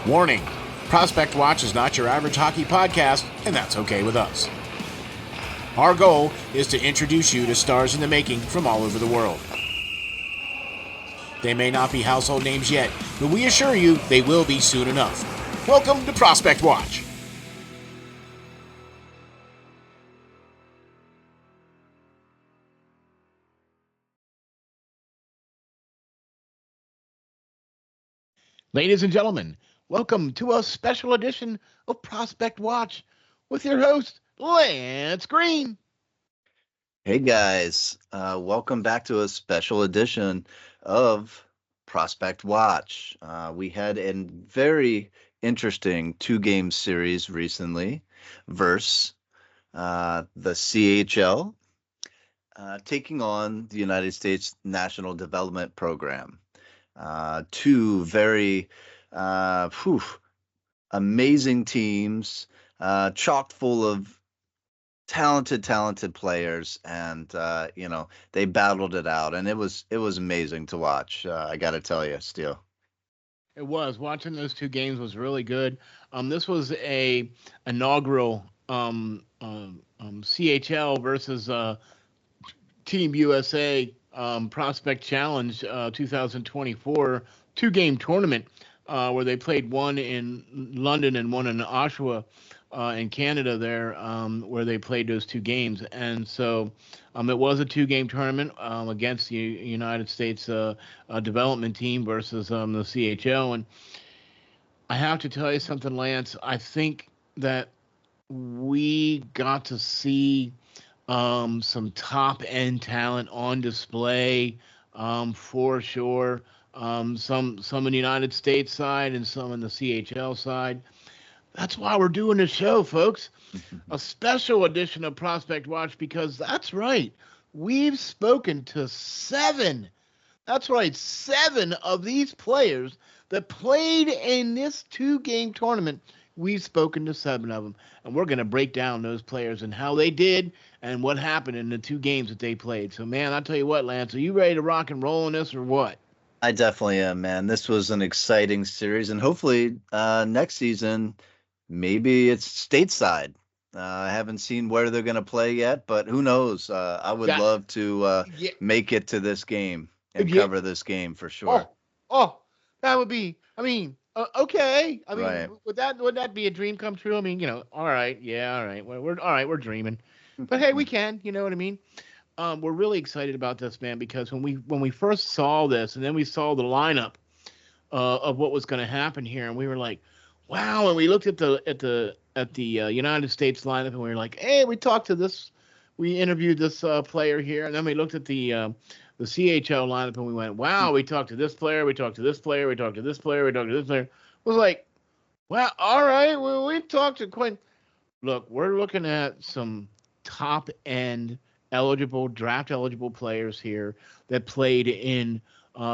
Warning, Prospect Watch is not your average hockey podcast, and that's okay with us. Our goal is to introduce you to stars in the making from all over the world. They may not be household names yet, but we assure you they will be soon enough. Welcome to Prospect Watch. Ladies and gentlemen, welcome to a special edition of Prospect Watch with your host, Lance Green. Hey guys, welcome back to a special edition of Prospect Watch. We had a very interesting two-game series recently versus the CHL taking on the United States National Development Program. Two very amazing teams, chock full of talented players, and they battled it out, and it was amazing to watch. I got to tell you, Steel. It was. Watching those two games was really good. This was a inaugural CHL versus Team USA Prospect Challenge 2024 two-game tournament where they played one in London and one in Oshawa in Canada there, where they played those two games. And so it was a two-game tournament against the United States development team versus the CHL. And I have to tell you something, Lance. I think that we got to see some top-end talent on display for sure. Some in the United States side and some in the CHL side. That's why we're doing this show, folks. A special edition of Prospect Watch, because that's right. We've spoken to seven of these players that played in this two-game tournament. We've spoken to seven of them, and we're going to break down those players and how they did and what happened in the two games that they played. So, man, I'll tell you what, Lance, are you ready to rock and roll on this or what? I definitely am, man. This was an exciting series, and hopefully next season, maybe it's stateside. I haven't seen where they're going to play yet, but who knows? I would love to make it to this game and cover this game for sure. Oh, that would be, okay. Right. would that be a dream come true? All right. Yeah, all right. We're dreaming. But hey, we can, you know what I mean? We're really excited about this, man, because when we first saw this and then we saw the lineup of what was going to happen here, and we were like, wow, and we looked at the United States lineup and we were like, hey, we interviewed this player here, and then we looked at the CHL lineup and we went, wow, we talked to this player, we talked to this player, we talked to this player, we talked to this player. It was like, well, all right, well, we talked to Quinn. Look, we're looking at some top-end draft eligible players here that played in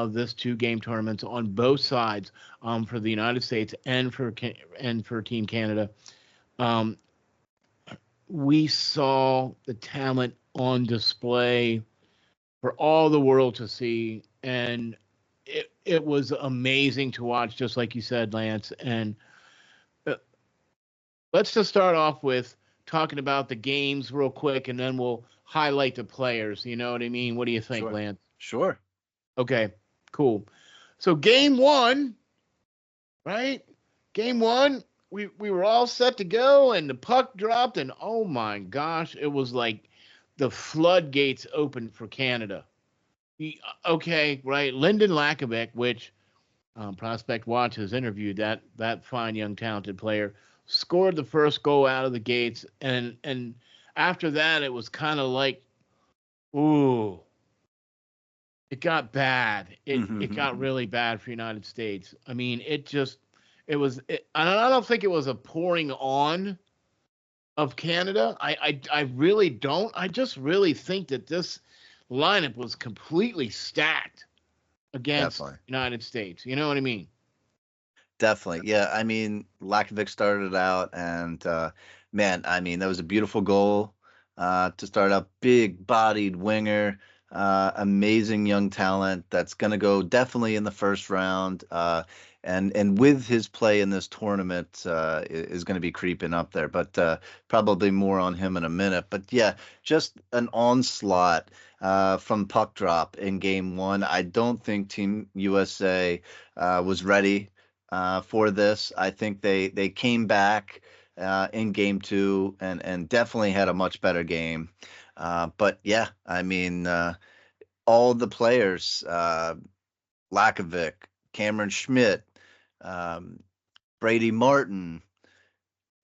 this two-game tournament on both sides for the United States and for Team Canada. We saw the talent on display for all the world to see, and it was amazing to watch, just like you said, Lance. And let's just start off with talking about the games real quick, and then we'll highlight the players. You know what I mean? What do you think, Sure. Lance? Sure. Okay, cool. So game one, right? Game one, we were all set to go, and the puck dropped, and oh my gosh, it was like the floodgates opened for Canada. Okay, right. Lynden Lakovic, which Prospect Watch has interviewed, that fine young talented player, scored the first goal out of the gates, and after that it was kind of like, ooh, it got bad. It got really bad for United States. I mean, it was, and I don't think it was a pouring on of Canada. I really don't. I just really think that this lineup was completely stacked against United States. You know what I mean? Definitely. Yeah. I mean, Lakovic started out, and man, I mean, that was a beautiful goal to start out. Big bodied winger. Amazing young talent that's going to go definitely in the first round. And with his play in this tournament, is going to be creeping up there. But probably more on him in a minute. But yeah, just an onslaught from puck drop in game one. I don't think Team USA was ready for this. I think they came back in game two and definitely had a much better game. But yeah, I mean, all the players, Lakovic, Cameron Schmidt, um, Brady Martin,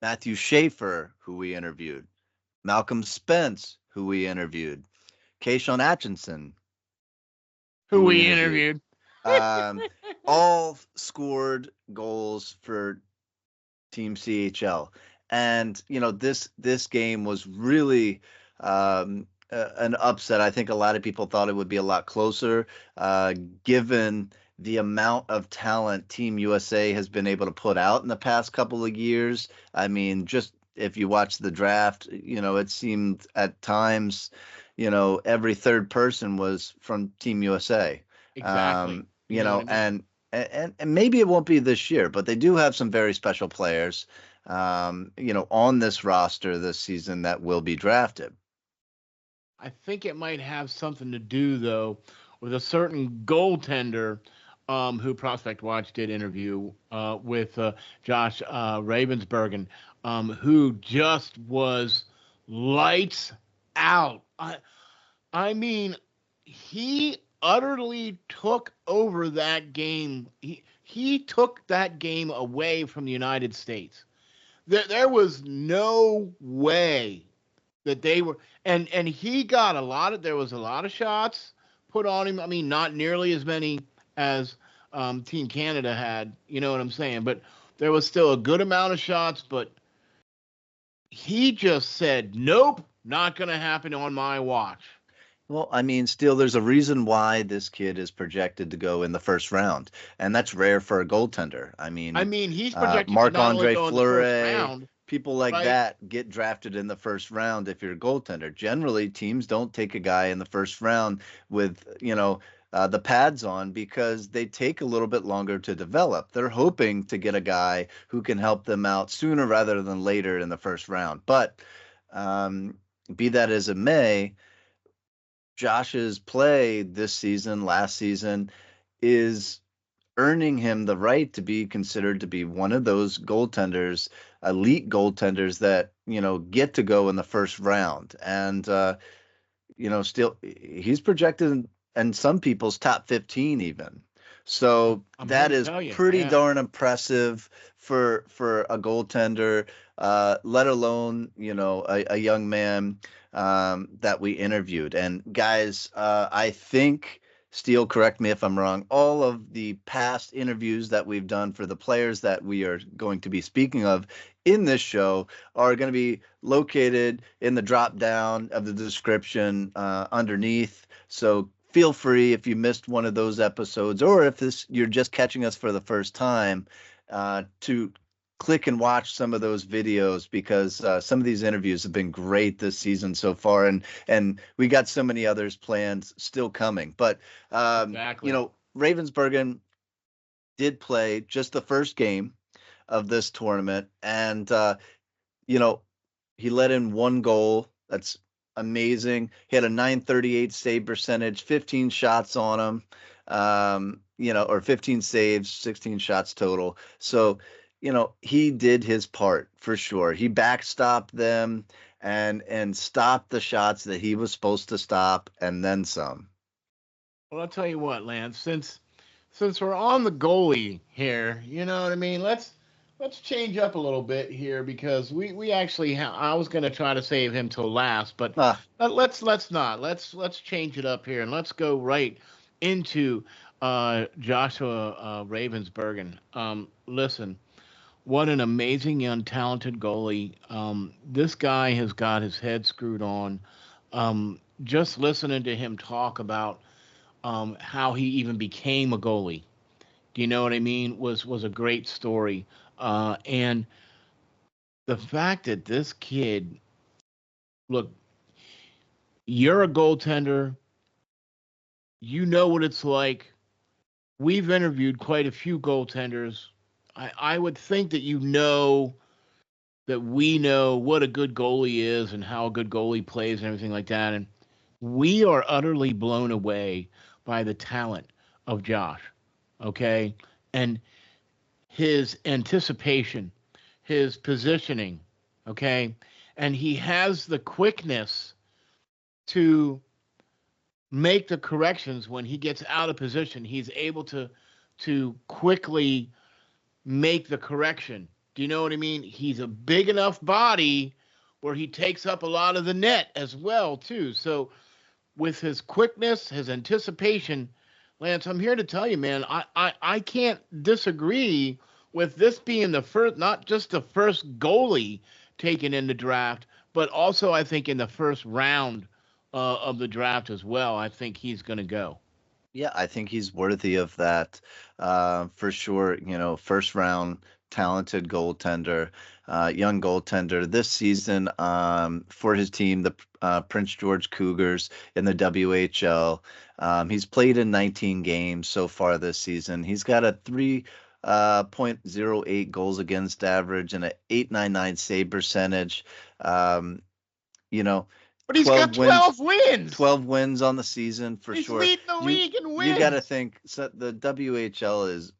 Matthew Schaefer, who we interviewed, Malcolm Spence, who we interviewed, Kashawn Aitcheson, Who who we we interviewed, interviewed. um, all scored goals for Team CHL. And this game was really an upset. I think a lot of people thought it would be a lot closer, given the amount of talent Team USA has been able to put out in the past couple of years. I mean, just if you watch the draft, it seemed at times, every third person was from Team USA. Exactly. You know what I mean? And maybe it won't be this year, but they do have some very special players, on this roster this season that will be drafted. I think it might have something to do, though, with a certain goaltender who Prospect Watch did interview with Josh Ravensbergen, who just was lights out. I mean, he utterly took over that game. He took that game away from the United States. There was no way that they were, and he got a lot of, there was a lot of shots put on him. I mean, not nearly as many as Team Canada had, you know what I'm saying? But there was still a good amount of shots, but he just said, nope, not going to happen on my watch. Well, I mean, still, there's a reason why this kid is projected to go in the first round, and that's rare for a goaltender. I I mean, mean, he's projected to not only Marc-Andre go in the first Fleury, round, people like right? that get drafted in the first round if you're a goaltender. Generally, teams don't take a guy in the first round with, the pads on because they take a little bit longer to develop. They're hoping to get a guy who can help them out sooner rather than later in the first round. But um, be that as it may, Josh's play this season, last season, is earning him the right to be considered to be one of those goaltenders, elite goaltenders that, get to go in the first round. And, still he's projected in some people's top 15 even. So I'm here that to is tell you, pretty yeah. darn impressive for a goaltender, let alone, a young man that we interviewed. And guys, I think, Steel, correct me if I'm wrong, all of the past interviews that we've done for the players that we are going to be speaking of in this show are going to be located in the drop down of the description underneath. So feel free, if you missed one of those episodes, or if you're just catching us for the first time, to click and watch some of those videos, because some of these interviews have been great this season so far, and we got so many others planned still coming. But Exactly. Ravensbergen did play just the first game of this tournament, and you know, he let in one goal. That's amazing. He had a 938 save percentage, 15 shots on him, or 15 saves, 16 shots total. So, he did his part for sure. He backstopped them and stopped the shots that he was supposed to stop, and then some. Well, I'll tell you what, Lance, since we're on the goalie here, you know what I mean? Let's change up a little bit here because we actually I was going to try to save him till last, but Ah, let's not. Let's change it up here and let's go right into Joshua Ravensbergen. Listen, what an amazing young talented goalie. This guy has got his head screwed on. Just listening to him talk about how he even became a goalie. Do you know what I mean? Was a great story. And the fact that this kid, look, you're a goaltender. you know what it's like. We've interviewed quite a few goaltenders. I would think that that we know what a good goalie is and how a good goalie plays and everything like that. And we are utterly blown away by the talent of Josh. Okay. And his anticipation, his positioning. Okay. And he has the quickness to make the corrections when he gets out of position. He's able to quickly make the correction. Do you know what I mean? He's a big enough body where he takes up a lot of the net as well too. So with his quickness, his anticipation, Lance, I'm here to tell you, man, I can't disagree with this being the first, not just the first goalie taken in the draft, but also I think in the first round of the draft as well. I think he's going to go. Yeah, I think he's worthy of that for sure. First round talented goaltender, young goaltender this season for his team, the Prince George Cougars in the WHL. He's played in 19 games so far this season. He's got a 3.08 goals against average and a 899 save percentage. You know, But he's got 12 wins. 12 wins on the season for he's sure. He's leading the league in wins. You got to think the WHL is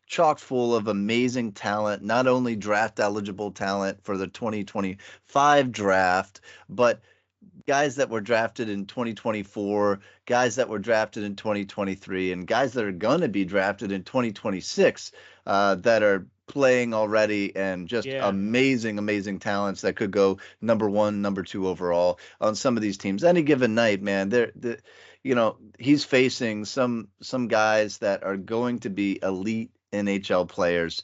chock full of amazing talent, not only draft eligible talent for the 2025 draft, but guys that were drafted in 2024, guys that were drafted in 2023, and guys that are going to be drafted in 2026 that are playing already, and just amazing talents that could go number 1, number 2 overall on some of these teams. Any given night, man, he's facing some guys that are going to be elite NHL players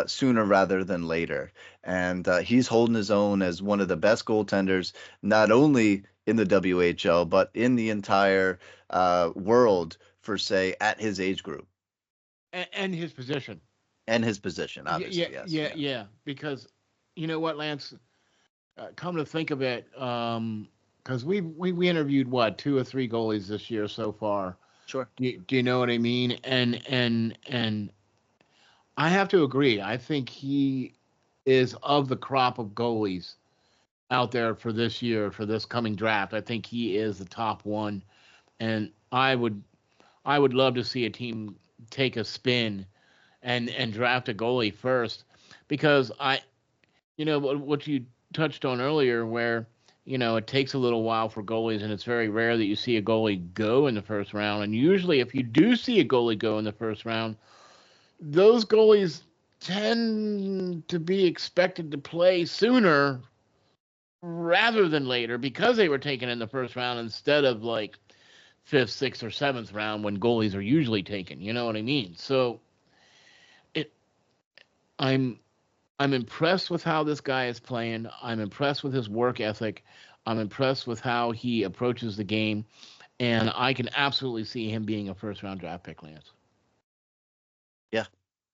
sooner rather than later. And he's holding his own as one of the best goaltenders, not only in the WHL, but in the entire world, for say, at his age group. And his position. And his position, obviously, yes. Yeah. Because you know what, Lance? Come to think of it, because we interviewed, 2 or 3 goalies this year so far. Sure. Do you know what I mean? And I have to agree. I think he is of the crop of goalies out there for this year, for this coming draft. I think he is the top one, and I would love to see a team take a spin and draft a goalie first, because what you touched on earlier, where it takes a little while for goalies, and it's very rare that you see a goalie go in the first round. And usually, if you do see a goalie go in the first round, those goalies tend to be expected to play sooner rather than later, because they were taken in the first round instead of like 5th, 6th, or 7th round when goalies are usually taken. You know what I mean? So I'm impressed with how this guy is playing. I'm impressed with his work ethic. I'm impressed with how he approaches the game, and I can absolutely see him being a first-round draft pick, Lance. Yeah.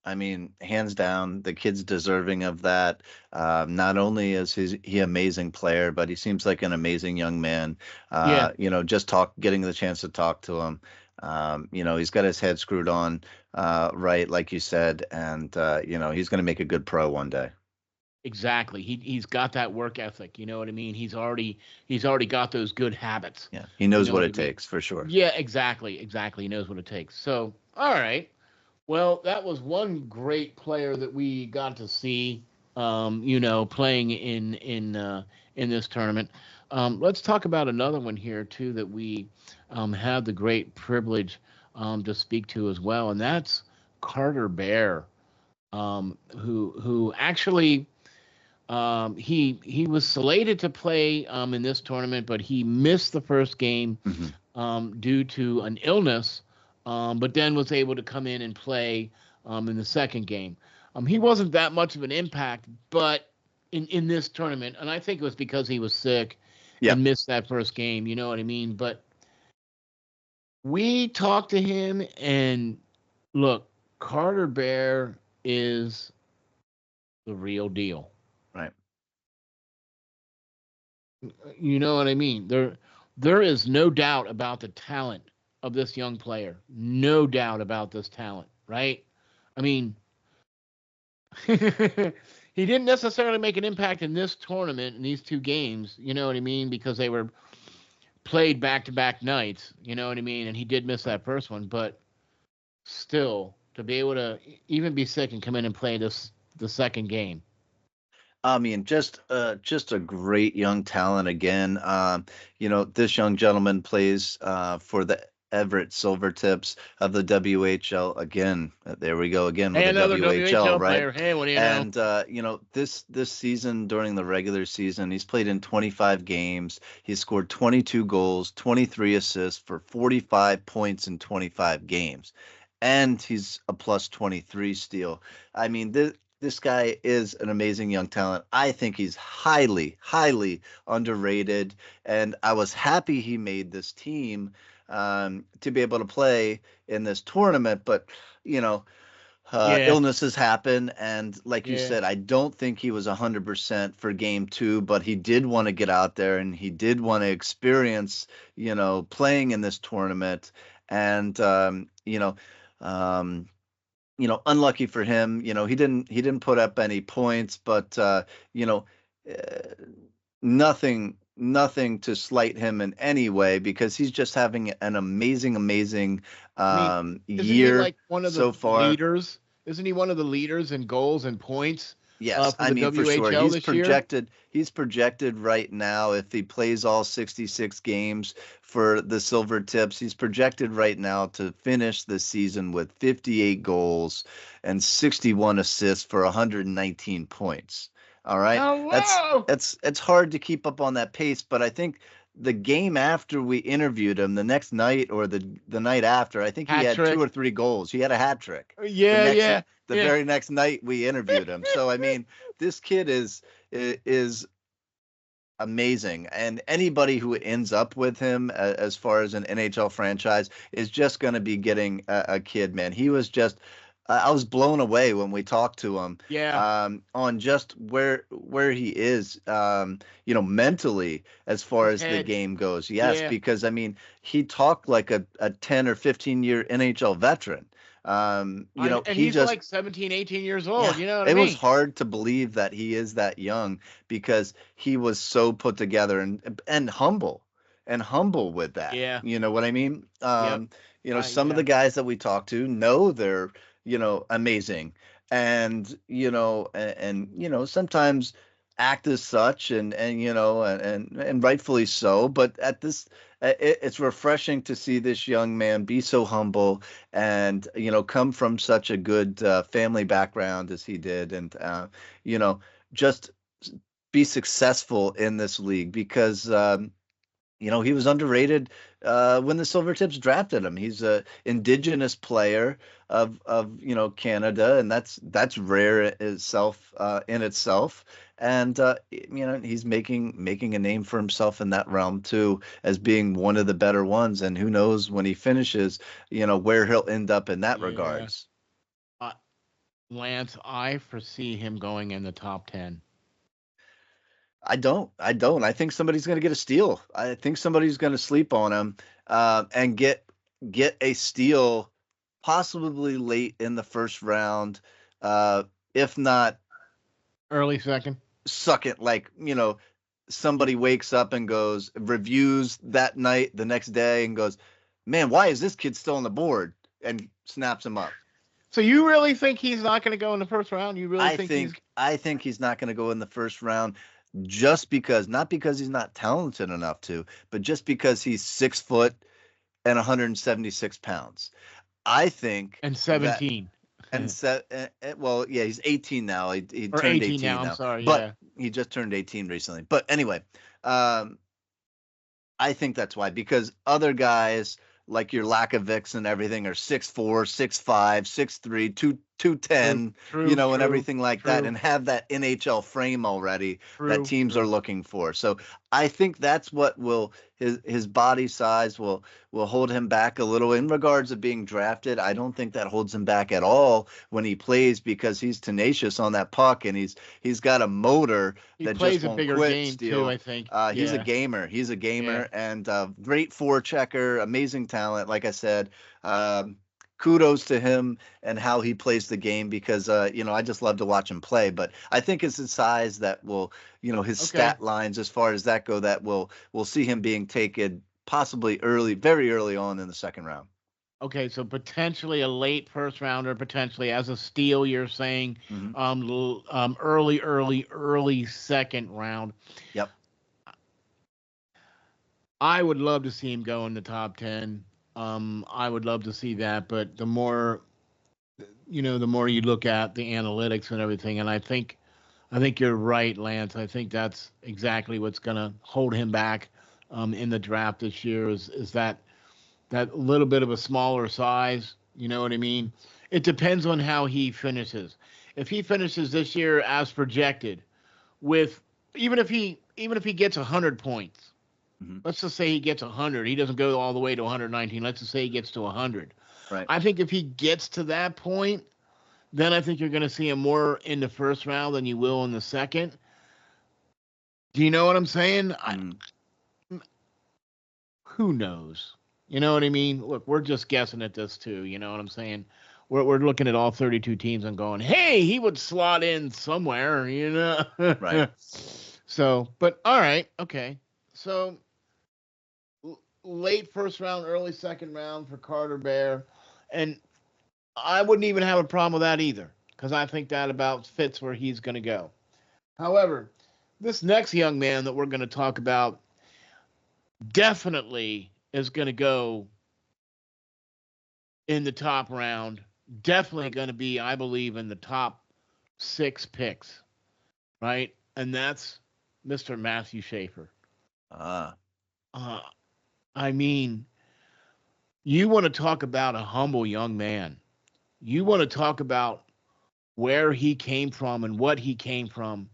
I mean, hands down, the kid's deserving of that. Not only is he amazing player, but he seems like an amazing young man. Just getting the chance to talk to him. He's got his head screwed on right, like you said, and he's going to make a good pro one day. Exactly. He's got that work ethic. You know what I mean? He's already got those good habits. Yeah, he knows what it takes for sure. Yeah, exactly. He knows what it takes. So, all right. Well, that was one great player that we got to see, playing in this tournament. Let's talk about another one here too that we had the great privilege to speak to as well, and that's Carter Bear, who actually he was slated to play in this tournament, but he missed the first game due to an illness. But then was able to come in and play in the second game. He wasn't that much of an impact, but in this tournament, and I think it was because he was sick and missed that first game. You know what I mean? But we talked to him, and look, Carter Bear is the real deal. Right. You know what I mean? There is no doubt about the talent of this young player. No doubt about this talent, right? I mean, he didn't necessarily make an impact in this tournament in these two games, you know what I mean? Because they were played back to back nights, you know what I mean? And he did miss that first one, but still, to be able to even be sick and come in and play the second game. I mean, just a great young talent again. This young gentleman plays for the Everett Silvertips of the WHL again. There we go again with Hey, the another WHL, WHL right? player. Hey, what do you know? And this season during the regular season, he's played in 25 games. He's scored 22 goals, 23 assists for 45 points in 25 games, and he's a plus 23 steal. I mean, this guy is an amazing young talent. I think he's highly, highly underrated, and I was happy he made this team to be able to play in this tournament. But you know, Yeah, illnesses happen, and like you yeah. said, I don't think he was 100% for game two, but he did want to get out there and he did want to experience, playing in this tournament, and um, unlucky for him, he didn't put up any points, but you know, uh, nothing to slight him in any way because he's just having an amazing, amazing I mean, isn't he year like one of the so far. leaders? Isn't he one of the leaders in goals and points Yes, for I the mean for sure. WHL He's this year? projected he's projected right now if he plays all 66 games for the Silver Tips, he's projected right now to finish the season with 58 goals and 61 assists for 119 points. All right. That's Hello, it's hard to keep up on that pace, but I think the game after we interviewed him the next night or the night after, I think he hat had two or trick. three goals. He had a hat trick the Yeah, next yeah, the yeah. very next night we interviewed him. So I mean, this kid is amazing, and anybody who ends up with him as far as an NHL franchise is just going to be getting a kid, man. He was just I was blown away when we talked to him Yeah, on just where he is, mentally as far his as the head. game goes. Yes, Yeah, because I mean, he talked like a 10 or 15-year NHL veteran. and He he's just like 17, 18 years old. yeah, You know what I it was mean? hard to believe that he is that young because he was so put together and humble with that. Yeah. You know what I mean? Yep. Some of Yeah. the guys that we talk to know they're, amazing and, sometimes act as such and rightfully so, but at this it's refreshing to see this young man be so humble and come from such a good family background as he did, and you know just be successful in this league because he was underrated when the Silvertips drafted him. He's a indigenous player of Canada, and that's rare itself in itself. And he's making a name for himself in that realm too, as being one of the better ones. And who knows when he finishes, where he'll end up in that Yeah. regards. Uh, Lance, I foresee him going in the top 10. I don't. I don't. I think somebody's going to get a steal. I think somebody's going to sleep on him and get a steal, possibly late in the first round, uh, if not Early second. second. Like somebody wakes up and reviews that night the next day and goes, "Man, why is this kid still on the board?" and snaps him up. So you really think he's not going to go in the first round? You really I think he's? think I think he's not going to go in the first round just because not because he's not talented enough to, but just because he's 6 foot and 176 pounds. I think And that 17 and set well, yeah, he's 18 now. He or turned 18 18 now. I'm now, sorry. but Yeah. he just turned 18 recently. But anyway, um, I think that's why, because other guys like your Lakovics and everything are 6'4", 6'5", 6'3", 210, True, and true, everything like that, and have that NHL frame already that teams are looking for. So I think that's what will his body size will hold him back a little in regards of being drafted. I don't think that holds him back at all when he plays, because he's tenacious on that puck, and he's got a motor that just plays a won't bigger quit. game too, I think. He's a gamer. He's a gamer, and great forechecker, amazing talent. Like I said, kudos to him and how he plays the game, because I just love to watch him play. But I think it's his size that will, his stat lines as far as that go, that we'll see him being taken possibly very early on in the second round. Okay, so potentially a late first rounder, potentially as a steal, you're saying. Early second round. Yep. I would love to see him go in the top 10. I would love to see that, but the more you look at the analytics and everything, and I think you're right, Lance. I think that's exactly what's going to hold him back in the draft this year is that little bit of a smaller size. You know what I mean? It depends on how he finishes. If he finishes this year as projected, with even if he gets 100 points, let's just say he gets 100. He doesn't go all the way to 119. Let's just say he gets to 100. Right. I think if he gets to that point, then I think you're going to see him more in the first round than you will in the second. Do you know what I'm saying? Who knows? You know what I mean? Look, we're just guessing at this too. You know what I'm saying? We're looking at all 32 teams and going, hey, he would slot in somewhere, Right. So, but all right. Okay. So late first round, early second round for Carter Bear. And I wouldn't even have a problem with that either, because I think that about fits where he's going to go. However, this next young man that we're going to talk about definitely is going to go in the top round. Definitely going to be, I believe, in the top 6 picks, right? And that's Mr. Matthew Schaefer. I mean, you want to talk about a humble young man. You want to talk about where he came from and what he came from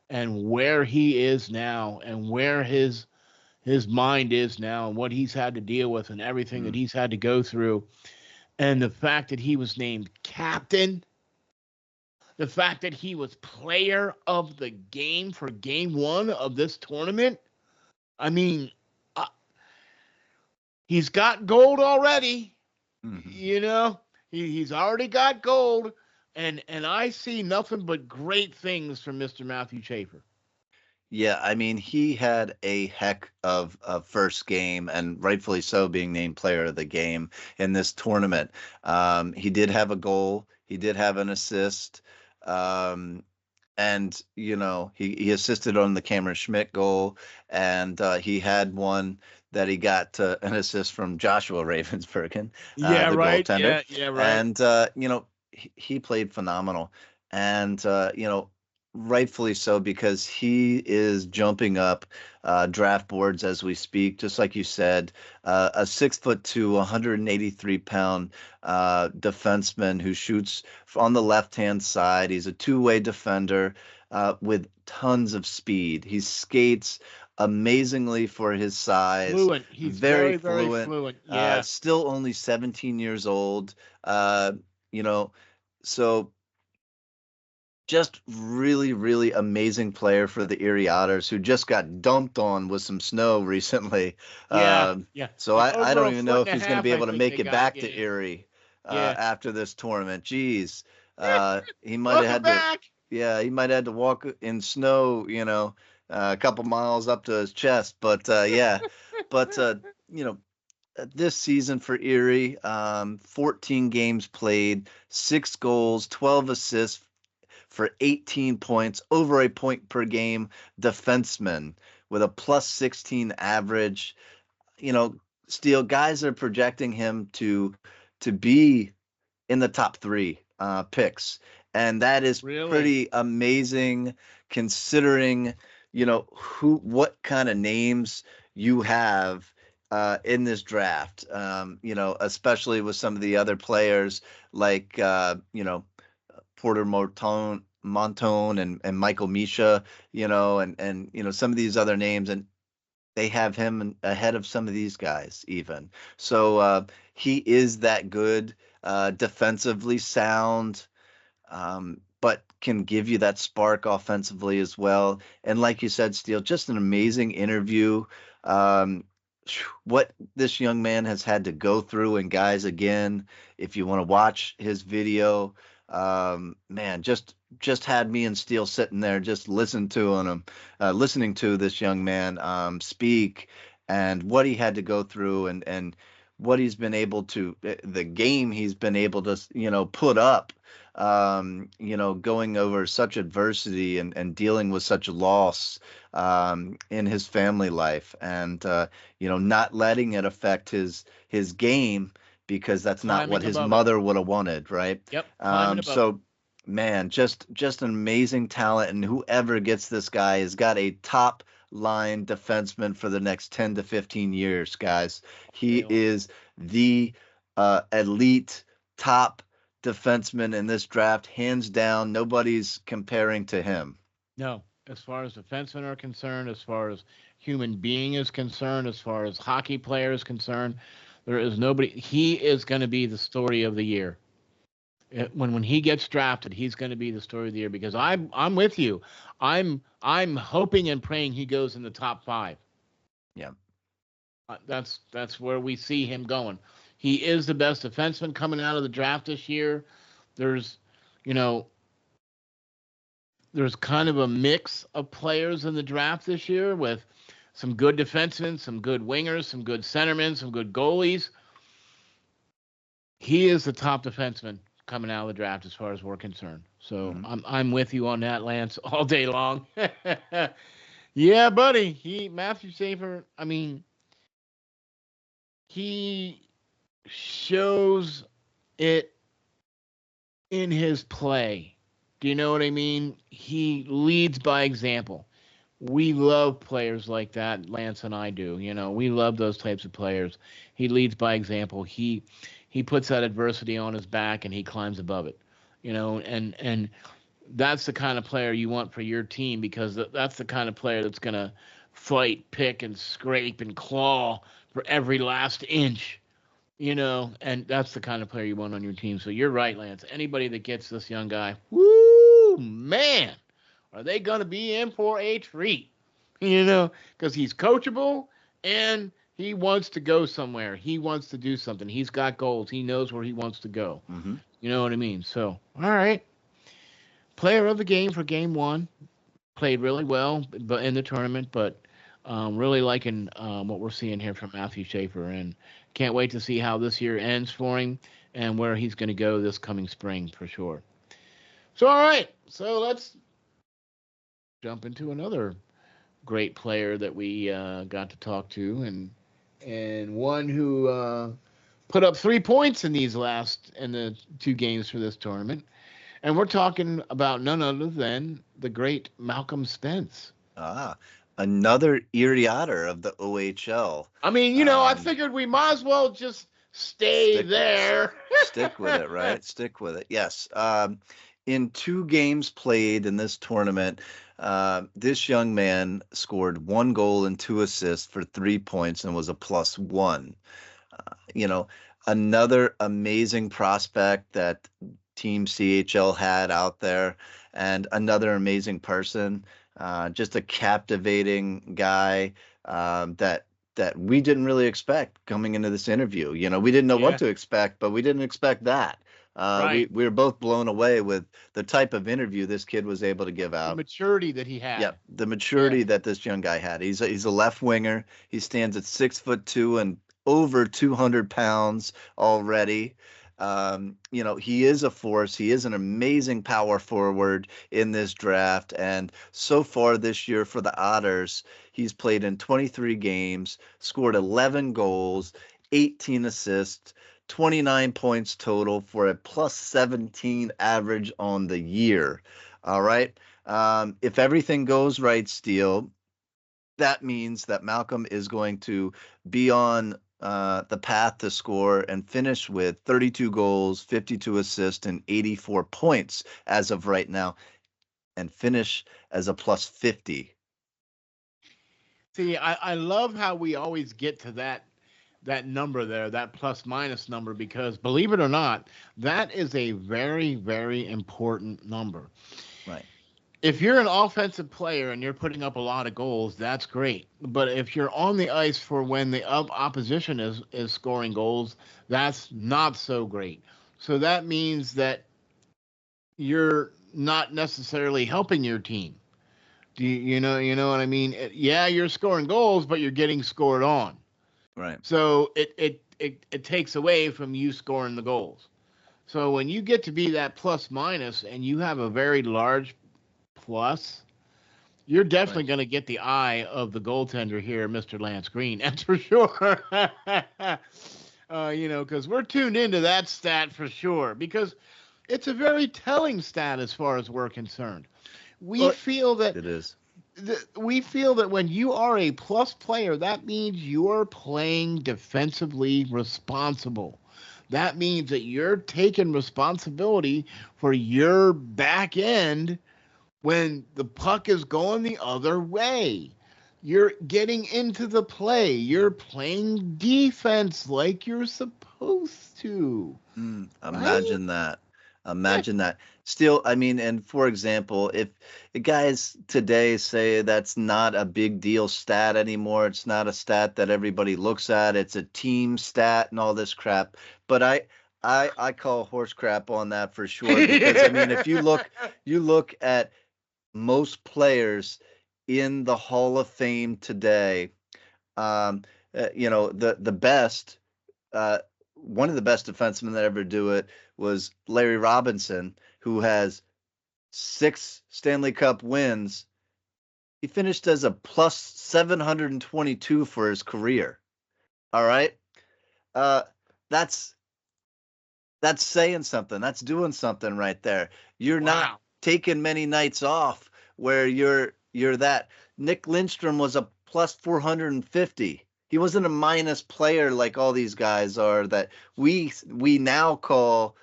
and where he is now and where his mind is now and what he's had to deal with and everything that he's had to go through. And the fact that he was named captain, the fact that he was player of the game for game 1 of this tournament. I mean, he's got gold already. He's already got gold. And I see nothing but great things from Mr. Matthew Schaefer. Yeah, I mean, he had a heck of a first game, and rightfully so, being named player of the game in this tournament. He did have a goal. He did have an assist. And, he assisted on the Cameron Schmidt goal, and he had one that he got an assist from Joshua Ravensbergen, the goaltender. Yeah, right. And, he played phenomenal. And, rightfully so, because he is jumping up draft boards as we speak. Just like you said, a 6'2", 183-pound defenseman who shoots on the left-hand side. He's a two-way defender with tons of speed. He skates amazingly for his size. Fluent. He's very, very fluent. Yeah. Still only 17 years old. So just really, really amazing player for the Erie Otters, who just got dumped on with some snow recently. Yeah. So I don't even know if he's going to be able to make it back to Erie after this tournament. Jeez. He might have had he might have had to walk in snow, a couple miles up to his chest. But this season for Erie, 14 games played, 6 goals, 12 assists for 18 points, over a point per game defenseman with a plus 16 average. Steel, guys are projecting him to be in the top 3 picks. And that is pretty amazing, considering, what kind of names you have in this draft, especially with some of the other players like, Porter Montone and Michael Misha, and some of these other names, and they have him ahead of some of these guys even. So he is that good, defensively sound, but can give you that spark offensively as well. And like you said, Steel, just an amazing interview. Um, what this young man has had to go through, and guys, again, if you want to watch his video, man, just had me and Steel sitting there just listening to this young man speak, and what he had to go through, and what he's been able to, the game he's been able to, put up, going over such adversity and dealing with such loss in his family life, and not letting it affect his game, because that's not Climbing what his above it. mother would have wanted, right? Yep. Climbing above it. Man, just an amazing talent, and whoever gets this guy has got a top line defenseman for the next 10 to 15 years, guys. He is the elite top defenseman in this draft, hands down. Nobody's comparing to him. No, as far as defensemen are concerned, as far as human being is concerned, as far as hockey player is concerned, there is nobody. He is going to be the story of the year. When he gets drafted, he's going to be the story of the year, because I'm with you. I'm hoping and praying he goes in the top 5. Yeah. That's where we see him going. He is the best defenseman coming out of the draft this year. There's kind of a mix of players in the draft this year, with some good defensemen, some good wingers, some good centermen, some good goalies. He is the top defenseman coming out of the draft as far as we're concerned. So I'm with you on that, Lance, all day long. Yeah, buddy. Matthew Schaefer, I mean, he shows it in his play. Do you know what I mean? He leads by example. We love players like that, Lance and I do. We love those types of players. He leads by example. He puts that adversity on his back and he climbs above it. And that's the kind of player you want for your team, because that's the kind of player that's going to fight, pick, and scrape and claw for every last inch. And that's the kind of player you want on your team. So you're right, Lance. Anybody that gets this young guy, woo, man, are they going to be in for a treat? Because he's coachable and he wants to go somewhere. He wants to do something. He's got goals. He knows where he wants to go. Mm-hmm. You know what I mean? So, all right. Player of the game for game 1. Played really well in the tournament, but really liking what we're seeing here from Matthew Schaefer, and can't wait to see how this year ends for him and where he's going to go this coming spring for sure. So, all right. So let's jump into another great player that we got to talk to, and one who put up 3 points in the 2 games for this tournament. And we're talking about none other than the great Malcolm Spence. Another Erie Otter of the OHL. I mean, I figured we might as well just stay there. Stick with it, right? Stick with it. Yes. In 2 games played in this tournament, this young man scored 1 goal and 2 assists for 3 points and was a +1. Another amazing prospect that Team CHL had out there, and another amazing person, just a captivating guy that we didn't really expect coming into this interview. We didn't know what to expect, but we didn't expect that. Right. We were both blown away with the type of interview this kid was able to give out. The maturity that he had. Yeah, the maturity that this young guy had. He's a left winger. He stands at 6'2" and over 200 pounds already. He is a force. He is an amazing power forward in this draft. And so far this year for the Otters, he's played in 23 games, scored 11 goals, 18 assists, 29 points total for a +17 average on the year. All right. If everything goes right, Steel, that means that Malcolm is going to be on the path to score and finish with 32 goals, 52 assists, and 84 points as of right now, and finish as a plus 50. See, I love how we always get to that number there, that plus minus number, because believe it or not, that is a very, very important number. Right. If you're an offensive player and you're putting up a lot of goals, that's great. But if you're on the ice for when the opposition is scoring goals, that's not so great. So that means that you're not necessarily helping your team. Do you know what I mean? Yeah, you're scoring goals, but you're getting scored on. Right. So it takes away from you scoring the goals. So when you get to be that plus minus and you have a very large plus, you're definitely Right. going to get the eye of the goaltender here, Mr. Lance Green. That's for sure. Because we're tuned into that stat for sure. Because it's a very telling stat as far as we're concerned. We Well, feel that it is. we feel that when you are a plus player, that means you're playing defensively responsible. That means that you're taking responsibility for your back end when the puck is going the other way. You're getting into the play. You're playing defense like you're supposed to. Right? Imagine that. Imagine that. Still, I mean, and for example, if the guys today say that's not a big deal stat anymore, it's not a stat that everybody looks at, it's a team stat and all this crap. But I call horse crap on that for sure, because I mean, if you look at most players in the Hall of Fame today, um, the best, uh, one of the best defensemen that ever do it was Larry Robinson, who has 6 Stanley Cup wins. He finished as a plus 722 for his career. All right. Uh, that's that's saying something. That's doing something right there. You're not Wow. taking many nights off where you're that. Nick Lindstrom was a plus 450. He wasn't a minus player like all these guys are that we now call,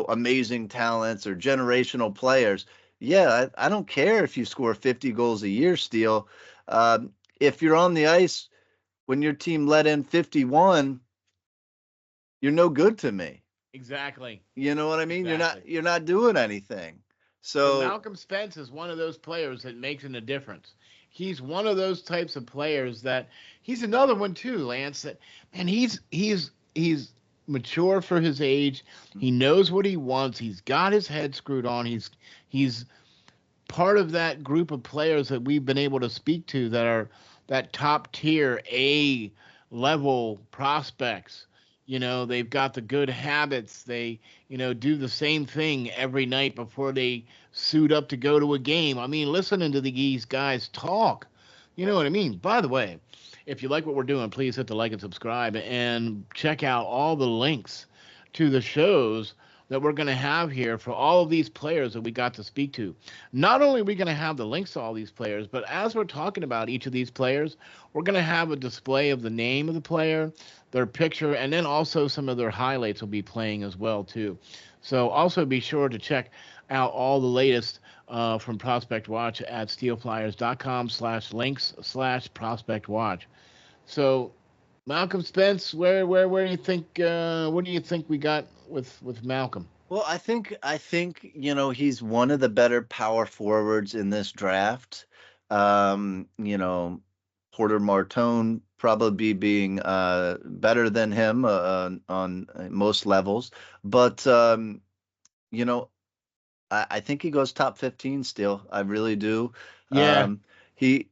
amazing talents or generational players. Yeah, I don't care if you score 50 goals a year, Steel. If you're on the ice when your team let in 51, you're no good to me. Exactly. You know what I mean? Exactly. You're not doing anything. And So Malcolm Spence is one of those players that makes a difference. He's one of those types of players that he's another one too, Lance. That and he's mature for his age. He knows what he wants. He's got his head screwed on. He's part of that group of players that we've been able to speak to that are that top tier A level prospects. They've got the good habits. They, do the same thing every night before they suit up to go to a game. I mean, listening to these guys talk, you know what I mean? By the way, if you like what we're doing, please hit the like and subscribe and check out all the links to the shows that we're going to have here for all of these players that we got to speak to. Not only are we going to have the links to all these players, but as we're talking about each of these players, we're going to have a display of the name of the player, their picture, and then also some of their highlights will be playing as well too. So also be sure to check out all the latest from Prospect Watch at steelflyers.com/links/Prospect Watch. So Malcolm Spence, where do you think what do you think we got with Malcolm? well, I think he's one of the better power forwards in this draft. Porter Martone probably being better than him on most levels, but you know I think he goes top 15 still. I really do. Yeah, He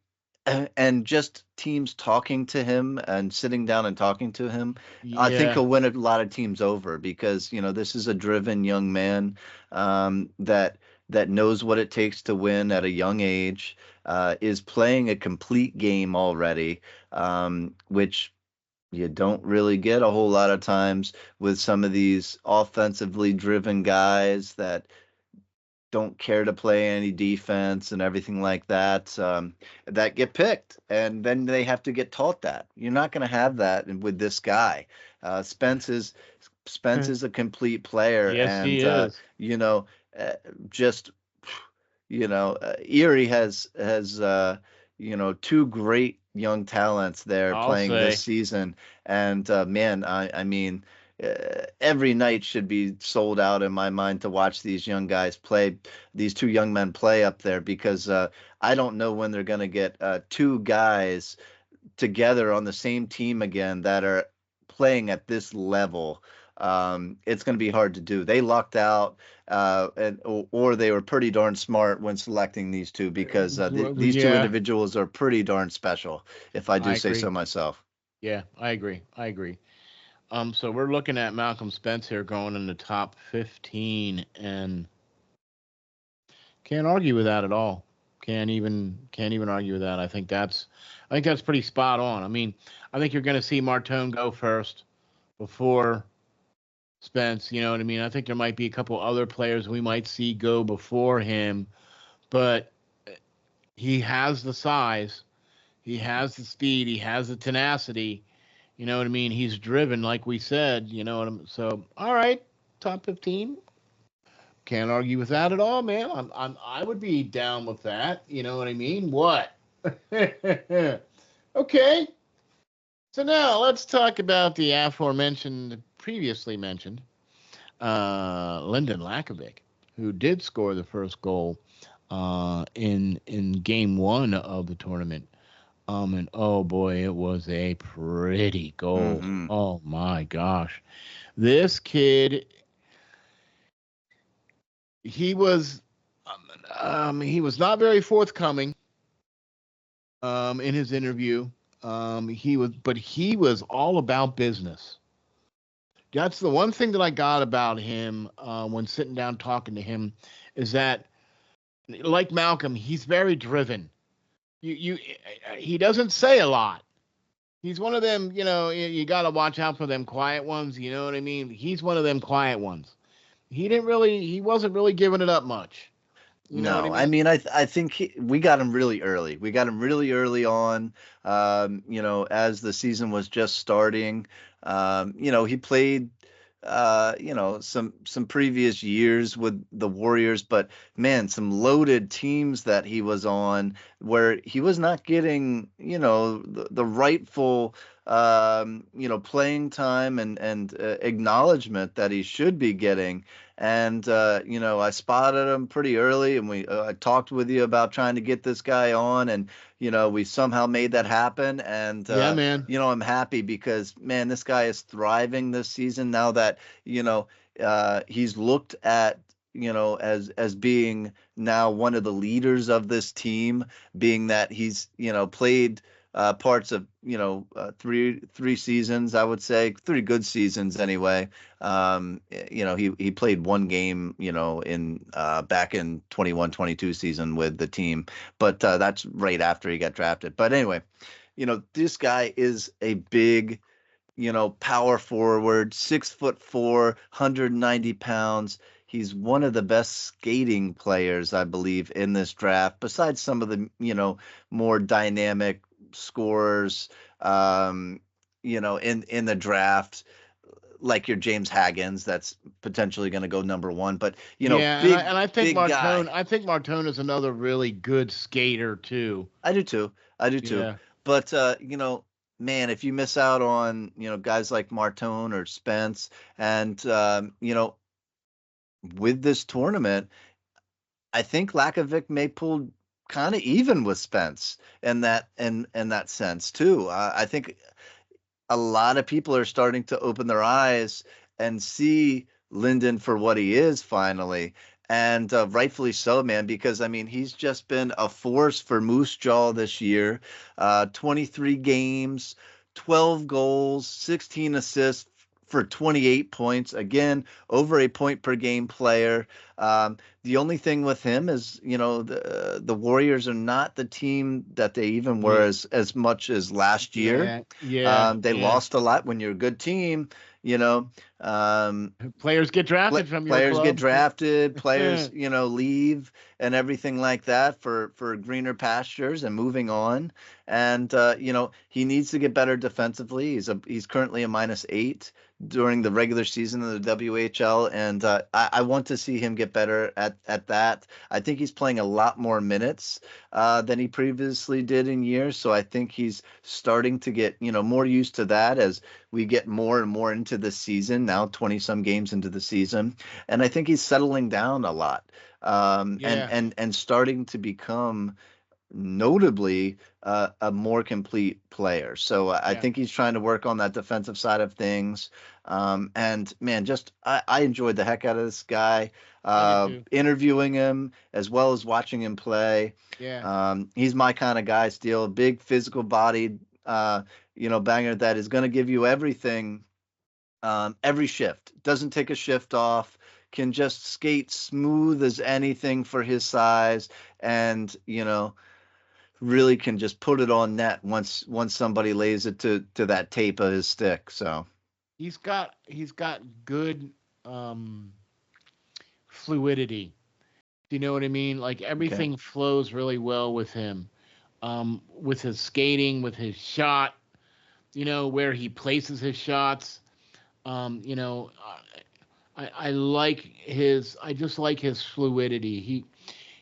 and just teams talking to him and sitting down and talking to him, I think yeah, he'll win a lot of teams over because this is a driven young man that knows what it takes to win at a young age, is playing a complete game already, which you don't really get a whole lot of times with some of these offensively driven guys that don't care to play any defense and everything like that, that get picked, and then they have to get taught that. You're not going to have that with this guy. Spence is a complete player, Yes, he and is. just Erie has two great young talents there I'll playing this say. season, and man, I mean, every night should be sold out in my mind to watch these young guys play, these two young men play up there, because I don't know when they're going to get two guys together on the same team again that are playing at this level. It's going to be hard to do. They lucked out, or they were pretty darn smart when selecting these two, because these two Yeah, individuals are pretty darn special, if I do I say agree. so myself. Yeah, I agree. I agree. So we're looking at Malcolm Spence here going in the top 15, and can't argue with that at all. Can't even argue with that. I think that's pretty spot on. I mean, I think you're going to see Martone go first before Spence. You know what I mean? I think there might be a couple other players we might see go before him, but he has the size, he has the speed, he has the tenacity. You know what I mean? He's driven, like we said. You know what I'm. So, all right, top 15. Can't argue with that at all, man. I would be down with that. You know what I mean? What? Okay. So now let's talk about the previously mentioned, Lynden Lakovic, who did score the first goal in game one of the tournament. And oh boy, it was a pretty goal. Hmm. Oh my gosh. This kid, he was he was not very forthcoming in his interview. He was all about business. That's the one thing that I got about him when sitting down talking to him, is that, like Malcolm, he's very driven. He doesn't say a lot. He's one of them, you got to watch out for them quiet ones, you know what I mean? He's one of them quiet ones. He wasn't really giving it up much. You know what I No, I mean? mean, I think we got him really early. We got him really early on, as the season was just starting. He played, some previous years with the Warriors, but man, some loaded teams that he was on where he was not getting, the rightful, playing time and acknowledgement that he should be getting. And I spotted him pretty early, and I talked with you about trying to get this guy on, and we somehow made that happen. And Yeah, man. I'm happy because, man, this guy is thriving this season now that he's looked at, as being now one of the leaders of this team, being that he's played parts of three seasons, I would say, three good seasons anyway. He played one game, in back in 21-22 season with the team, but that's right after he got drafted. But anyway, this guy is a big, power forward, 6'4", 190 pounds. He's one of the best skating players, I believe, in this draft, besides some of the, more dynamic scorers, in the draft, like your James Haggins, that's potentially going to go number one. But Yeah, and I think big guy. Martone is another really good skater too. I do too. I do too. Yeah. But man, if you miss out on guys like Martone or Spence, and with this tournament, I think Lakovic may pull kind of even with Spence in that sense too. I think a lot of people are starting to open their eyes and see Lynden for what he is finally. And rightfully so, man, because I mean, he's just been a force for Moose Jaw this year. 23 games, 12 goals, 16 assists for 28 points. Again, over a point per game player. The only thing with him is, the Warriors are not the team that they even were as much as last year. Yeah. They lost a lot when you're a good team, Players get drafted from your Players get club. drafted, players, leave and everything like that for greener pastures and moving on. And he needs to get better defensively. He's currently a -8 during the regular season of the WHL, and I want to see him get better at that. I think he's playing a lot more minutes than he previously did in years, so I think he's starting to get more used to that as we get more and more into the season now, 20 some games into the season, and I think he's settling down a lot, Yeah. and starting to become notably a more complete player. So I Yeah. think he's trying to work on that defensive side of things. And man, just I enjoyed the heck out of this guy, I did too. interviewing him as well as watching him play. Yeah. He's my kind of guy, Steel, big physical bodied, banger that is going to give you everything, every shift. Doesn't take a shift off, can just skate smooth as anything for his size, and really can just put it on net once somebody lays it to that tape of his stick. So He's got good fluidity. Do you know what I mean? Like okay. everything flows really well with him. With his skating, with his shot, where he places his shots. Um, you know, I like I just like his fluidity.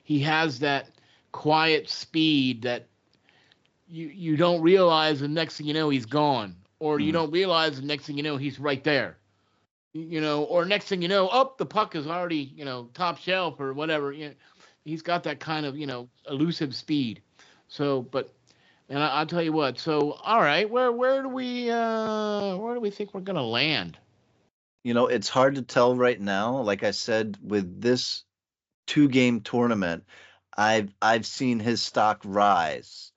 He has that quiet speed that you don't realize, the next thing you know he's gone, or you Mhm. don't realize the next thing you know he's right there. Or next thing you know, oh, the puck is already top shelf or whatever. He's got that kind of elusive speed. So, and I'll tell you what. So, all right, where do we think we're gonna land? It's hard to tell right now. Like I said, with this 2-game tournament, I've seen his stock rise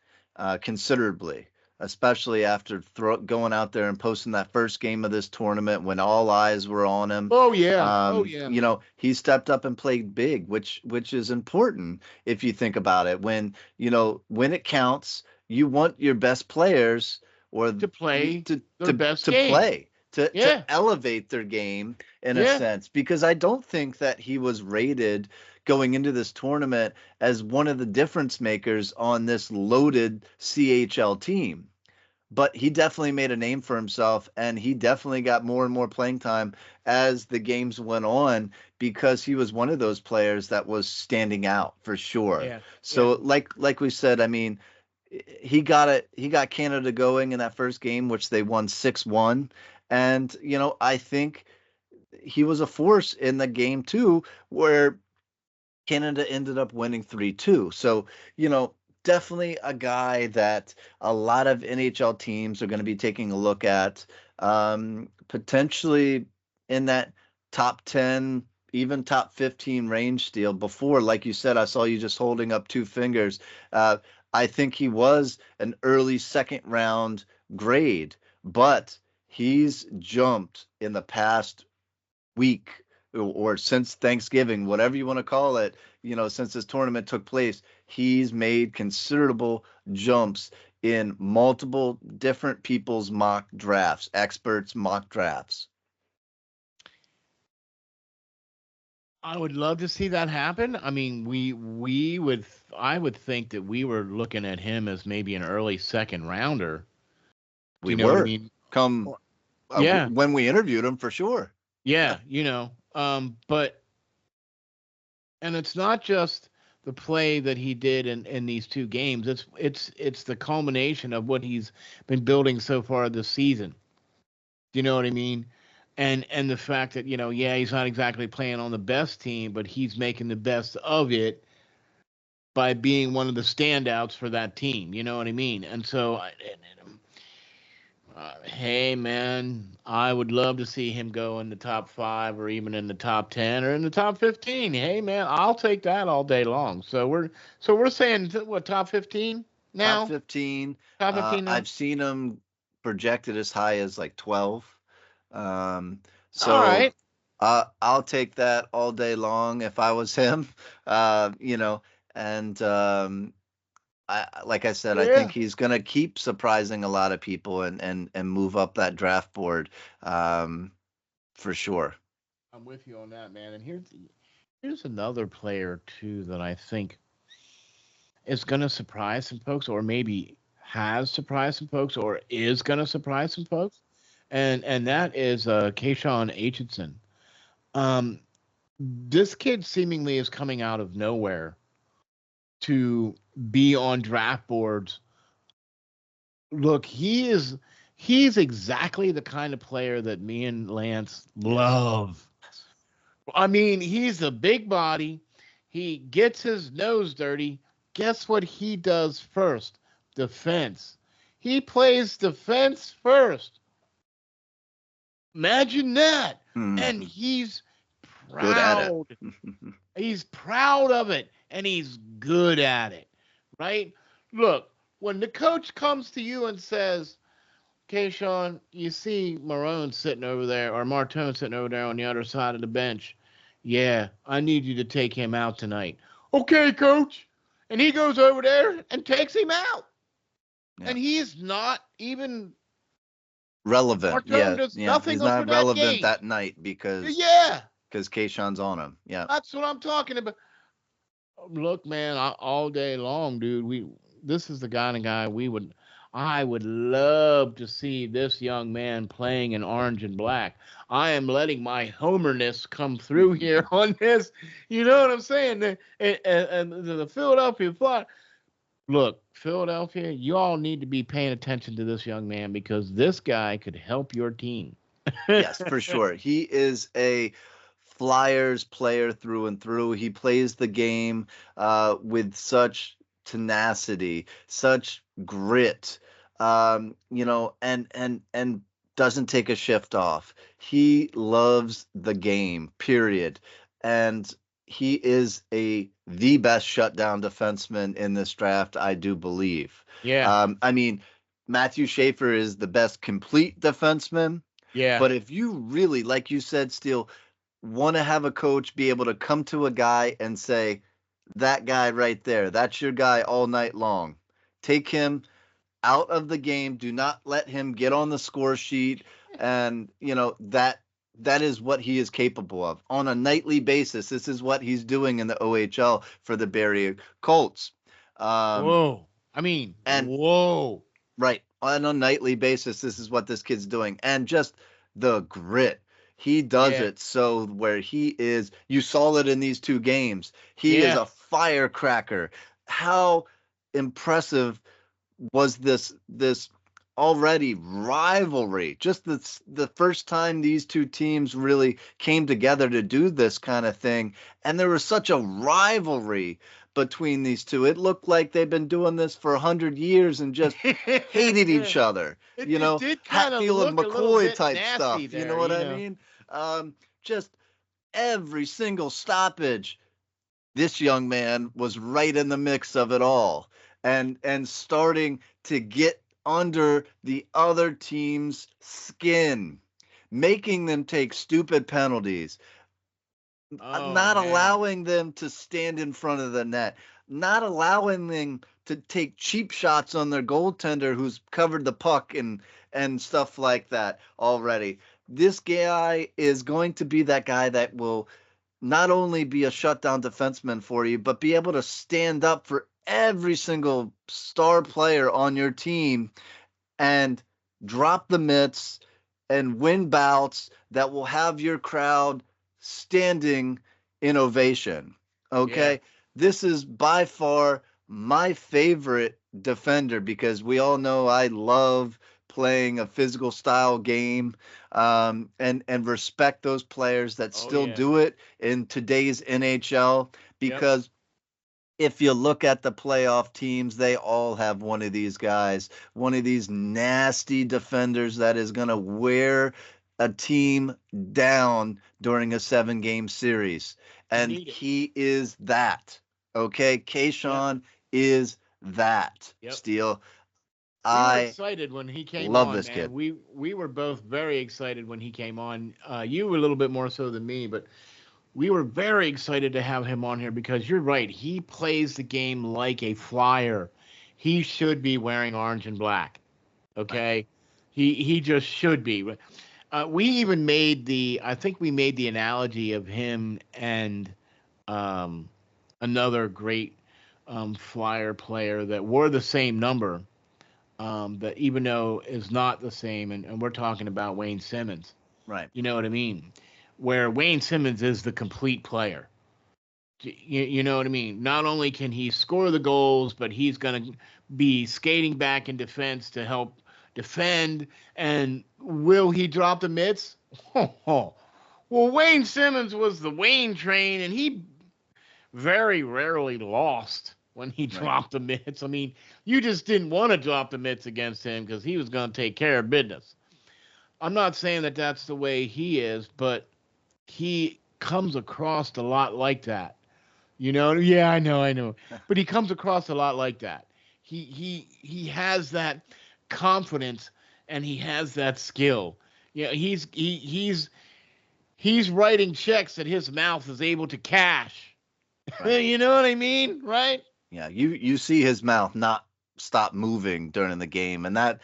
considerably, especially after going out there and posting that first game of this tournament when all eyes were on him. Oh yeah, oh yeah. He stepped up and played big, which is important if you think about it. When it counts, you want your best players or To play to their best to game. play. To Yeah, elevate their game in a yeah. sense, because I don't think that he was rated going into this tournament as one of the difference makers on this loaded CHL team. But he definitely made a name for himself, and he definitely got more and more playing time as the games went on because he was one of those players that was standing out for sure. Yeah, yeah. So like we said, I mean, he got Canada going in that first game, which they won 6-1. And I think he was a force in the game too, where Canada ended up winning 3-2. So, definitely a guy that a lot of NHL teams are going to be taking a look at, potentially in that top 10, even top 15 range. Steel. Before, like you said, I saw you just holding up two fingers. I think he was an early second round grade, but he's jumped in the past week or since Thanksgiving, whatever you want to call it, since this tournament took place, he's made considerable jumps in multiple different people's mock drafts, experts' mock drafts. I would love to see that happen. I mean, I would think that we were looking at him as maybe an early second rounder. Do We you know what I were mean? come Or- Yeah, when we interviewed him for sure. yeah. But and it's not just the play that he did in these two games. It's the culmination of what he's been building so far this season. Do you know what I mean? And the fact that yeah, he's not exactly playing on the best team, but he's making the best of it by being one of the standouts for that team. You know what I mean? And so, hey man, I would love to see him go in the top 5 or even in the top 10 or in the top 15. Hey man, I'll take that all day long. So we're saying what, top 15 Top now? 15. Top 15 now. I've seen him projected as high as like 12. Um, All so right. I'll take that all day long if I was him. Uh, you know, and like I said, I think Yeah. he's gonna keep surprising a lot of people and move up that draft board. Um, For sure. I'm with you on that, man. And here's another player too that I think is going to surprise some folks, or maybe has surprised some folks, or is going to surprise some folks, and that is Kashawn Aitcheson. Um, this kid seemingly is coming out of nowhere to be on draft boards. Look, he's exactly the kind of player that me and Lance love. I mean, he's a big body. He gets his nose dirty. Guess what he does first? Defense. He plays defense first. Imagine that. And he's Good at it. proud. He's proud of it, and he's good at it, right? Look, when the coach comes to you and says, "Okay, Sean, you see Marone sitting over there, or Martone sitting over there on the other side of the bench. Yeah, I need you to take him out tonight." "Okay, coach." And he goes over there and takes him out. Yeah. And he's not even relevant. Yeah, nothing he's not relevant game. That night because Kashawn's on him. Yeah, that's what I'm talking about. Look, man, all day long, dude. This is the kind of guy I would love to see this young man playing in orange and black. I am letting my homerness come through here on this. You know what I'm saying? And the Philadelphia Flyers. Look, Philadelphia, you all need to be paying attention to this young man because this guy could help your team. Yes, for sure. He is a Flyers player through and through. He plays the game with such tenacity, such grit, and doesn't take a shift off. He loves the game, period. And he is the best shutdown defenseman in this draft, I do believe. Yeah. I mean, Matthew Schaefer is the best complete defenseman. Yeah. But if you really, like you said, Steel, want to have a coach be able to come to a guy and say, that guy right there, that's your guy all night long. Take him out of the game. Do not let him get on the score sheet. And, that is what he is capable of on a nightly basis. This is what he's doing in the OHL for the Barrie Colts. Whoa. Whoa. Right. On a nightly basis, this is what this kid's doing. And just the grit. He does it so where he is, you saw it in these two games. He is a firecracker. How impressive was this already rivalry? Just the first time these two teams really came together to do this kind of thing. And there was such a rivalry between these two. It looked like they've been doing this for 100 years and just hated each other. Hatfield and McCoy type stuff. There, you know what I mean? Just every single stoppage, this young man was right in the mix of it all, and starting to get under the other team's skin, making them take stupid penalties. Not allowing them to stand in front of the net, not allowing them to take cheap shots on their goaltender who's covered the puck and stuff like that already. This guy is going to be that guy that will not only be a shutdown defenseman for you, but be able to stand up for every single star player on your team and drop the mitts and win bouts that will have your crowd standing in ovation. Okay. Yeah. This is by far my favorite defender because we all know I love playing a physical style game, and respect those players that still do it in today's NHL because if you look at the playoff teams, they all have one of these guys, one of these nasty defenders that is going to wear a team down during a 7-game series. And he is that. Okay. Kashawn is that. Steel. We were excited when he came love on. This kid. We were both very excited when he came on. You were a little bit more so than me, but we were very excited to have him on here because you're right. He plays the game like a Flyer. He should be wearing orange and black. Okay. He just should be. I think we made the analogy of him and um, another great Flyer player that wore the same number, that even though is not the same, and we're talking about Wayne Simmons. Right. You know what I mean? Where Wayne Simmons is the complete player. You know what I mean? Not only can he score the goals, but he's going to be skating back in defense to help defend. And will he drop the mitts? Well, Wayne Simmons was the Wayne train, and he very rarely lost when he Right. dropped the mitts. I mean, you just didn't want to drop the mitts against him because he was going to take care of business. I'm not saying that that's the way he is, but he comes across a lot like that. You know? Yeah, I know. But he comes across a lot like that. He has that confidence and he has that skill. Yeah, he's writing checks that his mouth is able to cash. Right. You know what I mean, right? Yeah, you see his mouth not stop moving during the game, and that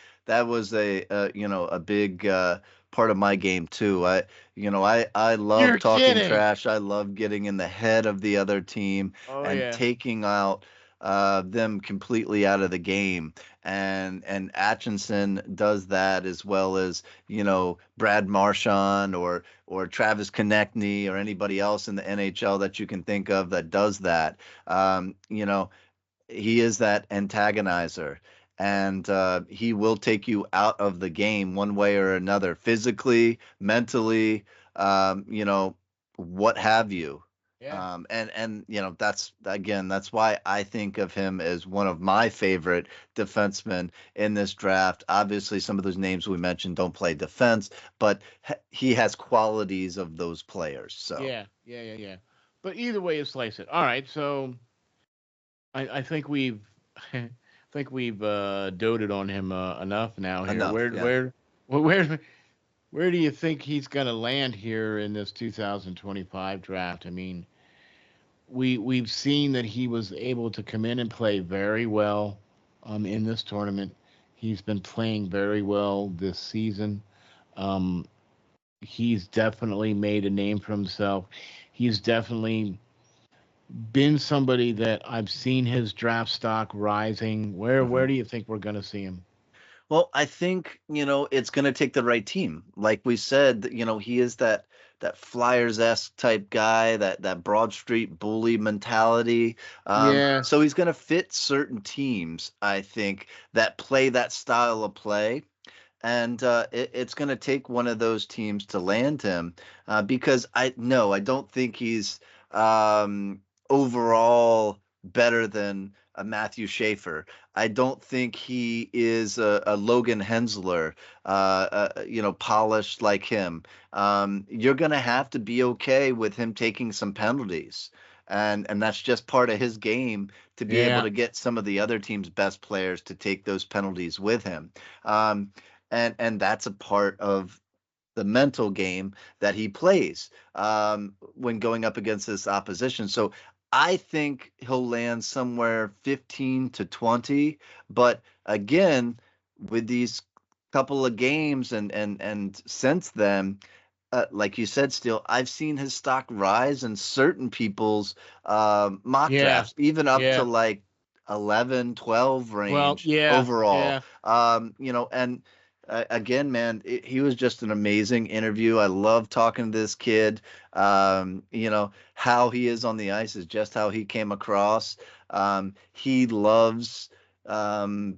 was a big part of my game too. I love You're talking kidding. trash. I love getting in the head of the other team Oh and yeah. taking out them completely out of the game. And Atchison does that as well as Brad Marchand or Travis Konechny or anybody else in the NHL that you can think of that does that. He is that antagonizer, and he will take you out of the game one way or another, physically, mentally, what have you. Yeah. And that's why I think of him as one of my favorite defensemen in this draft. Obviously, some of those names we mentioned don't play defense, but he has qualities of those players. So Yeah. But either way you slice it. All right, so I think we've I think we've doted on him enough now here. enough, yeah. Well, where do you think he's going to land here in this 2025 draft? I mean, we've seen that he was able to come in and play very well in this tournament. He's been playing very well this season. Um, he's definitely made a name for himself. He's definitely been somebody that I've seen his draft stock rising. Where Mhm. do you think we're going to see him? Well, I think, it's going to take the right team. Like we said, he is that Flyers-esque type guy, that Broad Street bully mentality. Yeah, So he's going to fit certain teams, I think, that play that style of play. And it's going to take one of those teams to land him because I don't think he's um, overall better than a Matthew Schaefer. I don't think he is a Logan Hensler, polished like him. You're going to have to be okay with him taking some penalties. And that's just part of his game to be able yeah, to get some of the other team's best players to take those penalties with him. Um, and that's a part of the mental game that he plays when going up against this opposition. So I think he'll land somewhere 15 to 20. But again, with these couple of games and since then, like you said, Steele, I've seen his stock rise in certain people's mock yeah, drafts, even up to yeah. like 11, 12 Well, range yeah, overall. yeah. And again, man, he was just an amazing interview. I love talking to this kid. How he is on the ice is just how he came across. He loves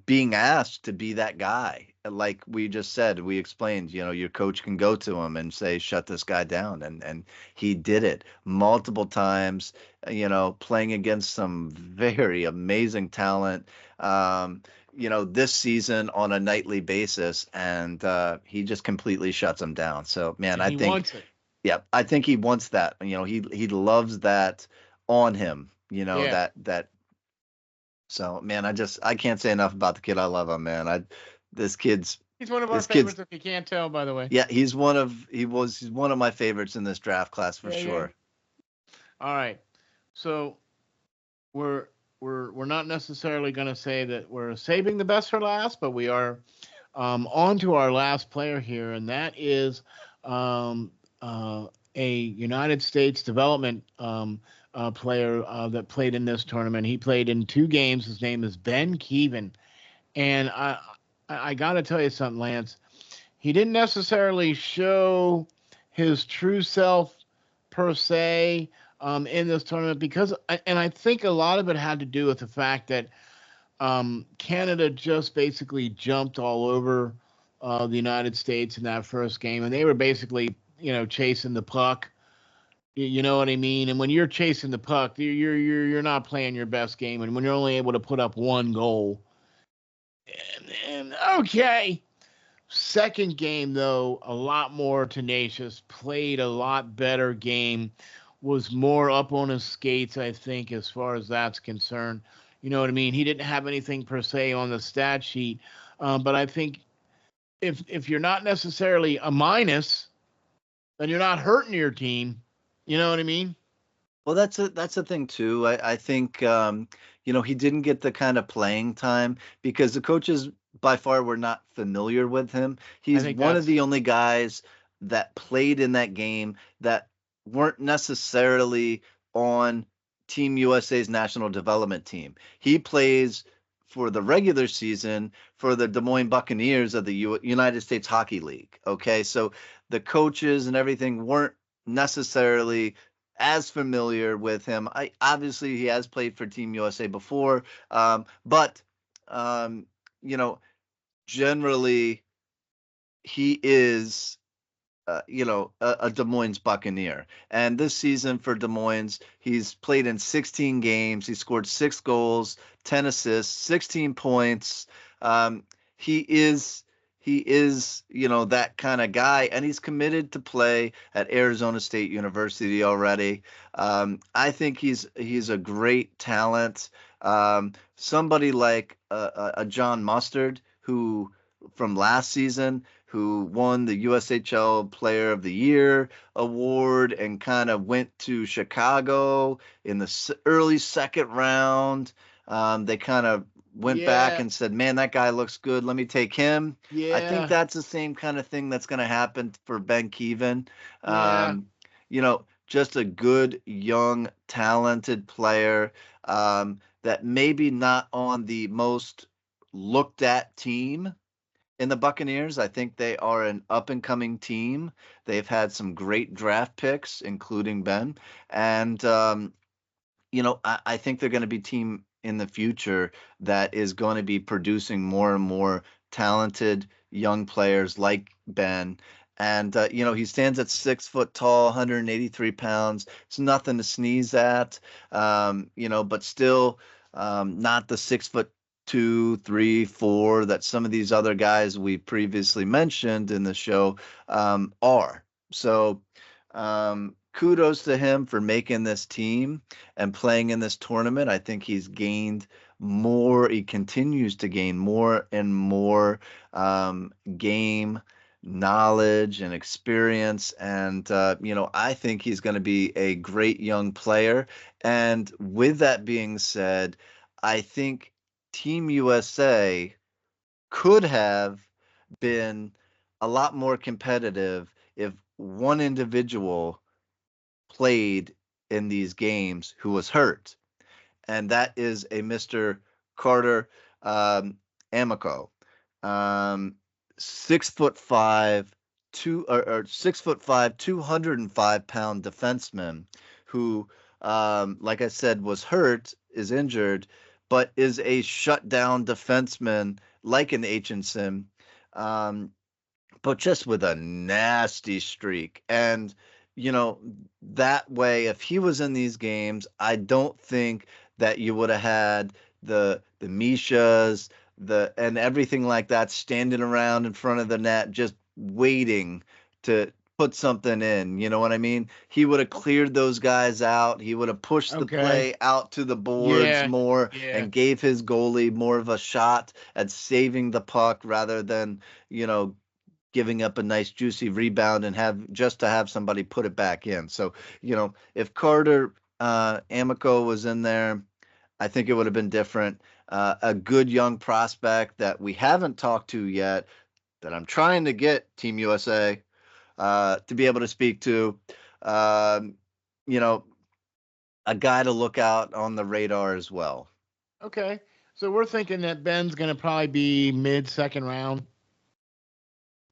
being asked to be that guy. Like we just said, we explained, your coach can go to him and say, shut this guy down. And he did it multiple times, playing against some very amazing talent. This season on a nightly basis, and he just completely shuts him down. So, man, And I he think, wants it. yeah, I think he wants that. He loves that on him. Yeah. That. So, man, I can't say enough about the kid. I love him, man. This kid's He's one of our this kid's favorites, if you can't tell, by the way. yeah, he's one of my favorites in this draft class for Yeah. sure. All right. So we're we're not necessarily going to say that we're saving the best for last, but we are On to our last player here, and that is um, a United States development player that played in this tournament. He played in 2 games. His name is Ben Kevan, and I got to tell you something, Lance. He didn't necessarily show his true self per se in this tournament and I think a lot of it had to do with the fact that Canada just basically jumped all over the United States in that first game, and they were basically, chasing the puck. You know what I mean? And when you're chasing the puck, you're not playing your best game, and when you're only able to put up 1 goal, and okay. Second game, though, a lot more tenacious, played a lot better game, was more up on his skates, I think, as far as that's concerned. You know what I mean? He didn't have anything per se on the stat sheet, but I think if you're not necessarily a minus, then you're not hurting your team. You know what I mean? Well, that's a thing too. I think he didn't get the kind of playing time because the coaches by far were not familiar with him. He's one of the only guys that played in that game that weren't necessarily on Team USA's national development team. He plays for the regular season for the Des Moines Buccaneers of the United States Hockey League. Okay, so the coaches and everything weren't necessarily as familiar with him. Obviously he has played for Team USA before, but generally he is a Des Moines Buccaneer. And this season for Des Moines, he's played in 16 games. He scored 6 goals, 10 assists, 16 points. He is that kind of guy, and he's committed to play at Arizona State University already. I think he's a great talent. Somebody like a John Mustard, who from last season, who won the USHL Player of the Year award and kind of went to Chicago in the early second round. They kind of went back and said, man, that guy looks good. Let me take him. Yeah. I think that's the same kind of thing that's going to happen for Ben Kevan. Just a good, young, talented player that maybe not on the most looked at team in the Buccaneers. I think they are an up-and-coming team. They've had some great draft picks, including Ben. And, I think they're going to be a team in the future that is going to be producing more and more talented young players like Ben. And, he stands at 6 foot tall, 183 pounds. It's nothing to sneeze at, but still not the 6'2", 3, 4 that some of these other guys we previously mentioned in the show are. So kudos to him for making this team and playing in this tournament. I think he's gained more. He continues to gain more and more game knowledge and experience. And, I think he's going to be a great young player. And with that being said, I think Team USA could have been a lot more competitive if one individual played in these games who was hurt, and that is a Mr. Carter Amico, 6'5", 205-pound defenseman who, like I said, was hurt, is injured, but is a shutdown defenseman like an Aitcheson, but just with a nasty streak. And, that way, if he was in these games, I don't think that you would have had the Mishas, and everything like that standing around in front of the net just waiting to put something in. You know what I mean? He would have cleared those guys out. He would have pushed the play out to the boards more and gave his goalie more of a shot at saving the puck rather than, giving up a nice juicy rebound and have somebody put it back in. So, if Carter Amico was in there, I think it would have been different. A good young prospect that we haven't talked to yet, that I'm trying to get Team USA to be able to speak to. You know, a guy to look out on the radar as well. Okay. So we're thinking that Ben's going to probably be mid-second round.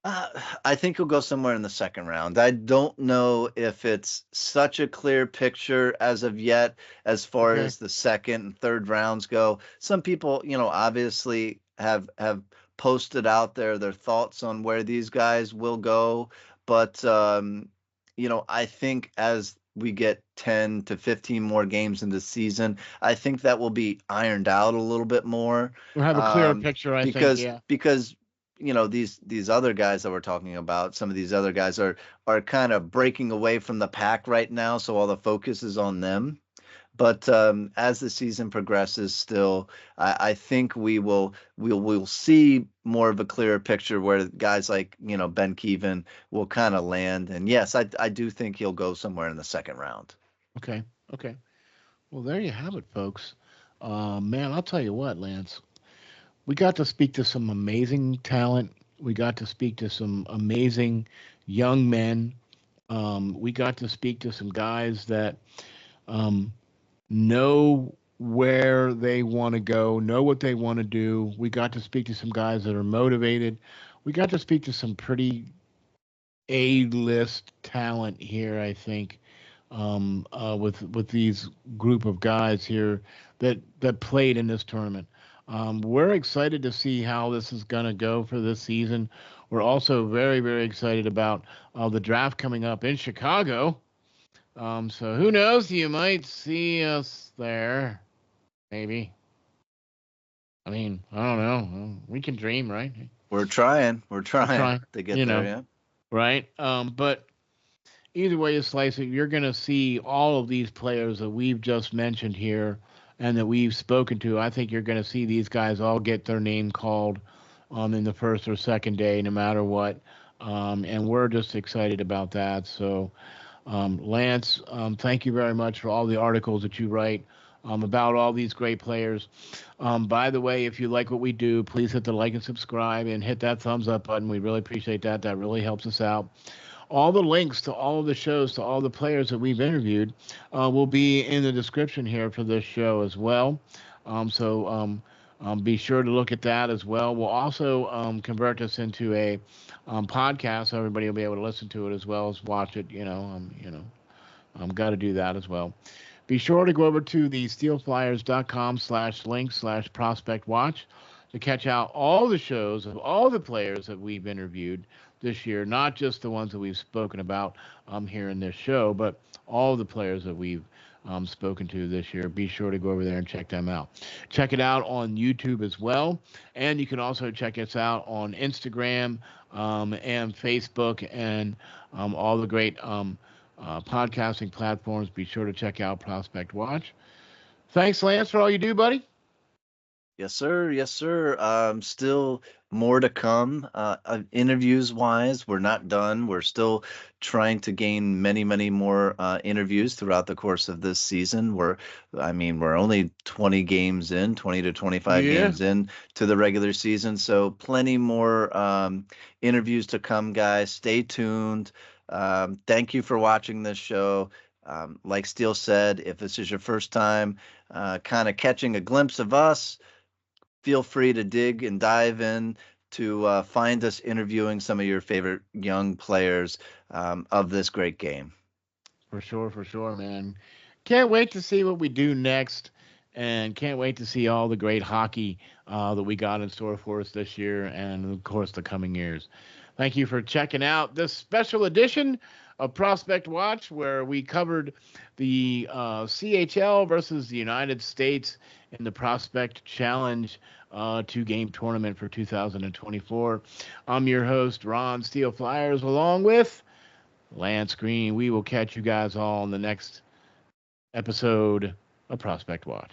I think he'll go somewhere in the second round. I don't know if it's such a clear picture as of yet, as far Okay. as the second and third rounds go. Some people, obviously have posted out there their thoughts on where these guys will go, but I think as we get 10 to 15 more games in the season, I think that will be ironed out a little bit more. We'll have a clearer picture, I think. because Yeah. because these other guys that we're talking about, some of these other guys are kind of breaking away from the pack right now, so all the focus is on them. But as the season progresses, still, I think we'll see more of a clearer picture where guys like Ben Kevan will kind of land. And yes, I do think he'll go somewhere in the second round. Okay. Okay. Well, there you have it, folks. Man, I'll tell you what, Lance. We got to speak to some amazing talent. We got to speak to some amazing young men. We got to speak to some guys that know where they want to go, know what they want to do. We got to speak to some guys that are motivated. We got to speak to some pretty A-list talent here, I think, with these group of guys here that played in this tournament. We're excited to see how this is going to go for this season. We're also very, very excited about the draft coming up in Chicago. So who knows? You might see us there, maybe. I mean, I don't know. We can dream, right? We're trying We're trying, to get there, yeah. Right? But either way you slice it, you're going to see all of these players that we've just mentioned here and that we've spoken to. I think you're going to see these guys all get their name called in the first or second day, no matter what. And we're just excited about that. So, Lance, thank you very much for all the articles that you write about all these great players. By the way, if you like what we do, please hit the like and subscribe and hit that thumbs up button. We really appreciate that. That really helps us out. All the links to all of the shows, to all the players that we've interviewed, will be in the description here for this show as well. So be sure to look at that as well. We'll also convert this into a podcast, so everybody will be able to listen to it as well as watch it. Got to do that as well. Be sure to go over to the SteelFlyers.com/link/prospect watch to catch out all the shows of all the players that we've interviewed this year, not just the ones that we've spoken about here in this show, but all the players that we've spoken to this year. Be sure to go over there and check them out. Check it out on YouTube as well. And you can also check us out on Instagram and Facebook and all the great podcasting platforms. Be sure to check out Prospect Watch. Thanks, Lance, for all you do, buddy. Yes, sir. Yes, sir. Still more to come. Interviews wise, we're not done. We're still trying to gain many, many more interviews throughout the course of this season. We're only 20 games in, 20 to 25 games in to the regular season. So plenty more interviews to come, guys. Stay tuned. Thank you for watching this show. Like Steel said, if this is your first time kind of catching a glimpse of us, feel free to dig and dive in to find us interviewing some of your favorite young players of this great game. For sure, man. Can't wait to see what we do next, and can't wait to see all the great hockey that we got in store for us this year and, of course, the coming years. Thank you for checking out this special edition of Prospect Watch, where we covered the CHL versus the United States in the Prospect Challenge 2-game tournament for 2024. I'm your host, Ron SteelFlyers, along with Lance Green. We will catch you guys all in the next episode of Prospect Watch.